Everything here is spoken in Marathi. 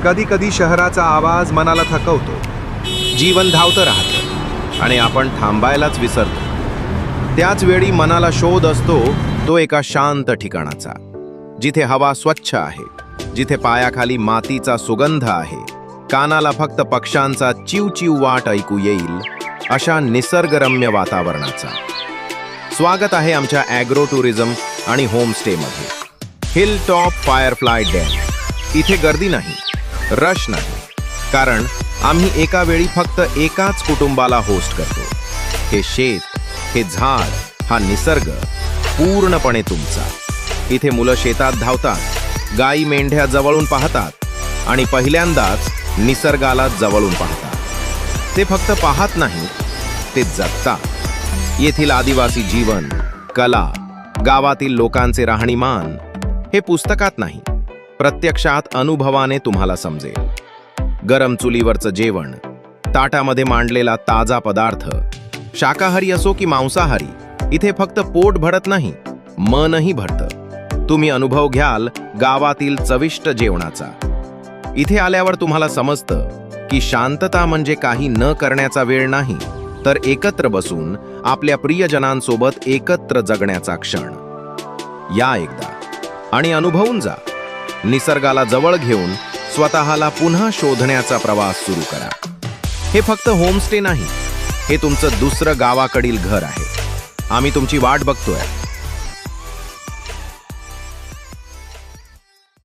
कधी कधी शहराचा आवाज मनाला थकवतो. जीवन धावतं राहतं आणि आपण थांबायलाच विसरतो. त्याच वेळी मनाला शोध असतो तो एका शांत ठिकाणाचा, जिथे हवा स्वच्छ आहे, जिथे पायाखाली मातीचा सुगंध आहे, कानाला फक्त पक्ष्यांचा चिवचिव वाट ऐकू येईल, अशा निसर्गरम्य वातावरणाचा. स्वागत आहे आमच्या ॲग्रो टुरिझम आणि होमस्टेमध्ये. Hill top firefly dam. इथे गर्दी नाही, रश नाही, कारण आम्ही एका वेळी फक्त एकाच कुटुंबाला होस्ट करतो. हे शेत, हे झाड, हा निसर्ग पूर्णपणे तुमचा. इथे मुलं शेतात धावतात, गाई मेंढ्या जवळून पाहतात आणि पहिल्यांदाच निसर्गाला जवळून पाहतात. ते फक्त पाहत नाही, ते जगतात. येथील आदिवासी जीवन, कला, गावातील लोकांचे राहणीमान हे पुस्तकात नाही, प्रत्यक्षात अनुभवाने तुम्हाला समजेल. गरम चुलीवरचं जेवण, ताटामध्ये मांडलेला ताजा पदार्थ, शाकाहारी असो की मांसाहारी, इथे फक्त पोट भरत नाही, मनही भरतं. तुम्ही अनुभव घ्याल गावातील चविष्ट जेवणाचा. इथे आल्यावर तुम्हाला समजतं की शांतता म्हणजे काही न करण्याचा वेळ नाही, तर एकत्र बसून आपल्या प्रियजनांसोबत एकत्र जगण्याचा क्षण. या एकदा आणि अनुभवून जा. निसर्गाला जवळ घेऊन स्वतःला पुन्हा शोधण्याचा प्रवास सुरू करा. हे फक्त होमस्टे नाही, हे तुमचं दुसरं गावाकडील घर आहे. आम्ही तुमची वाट बघतोय.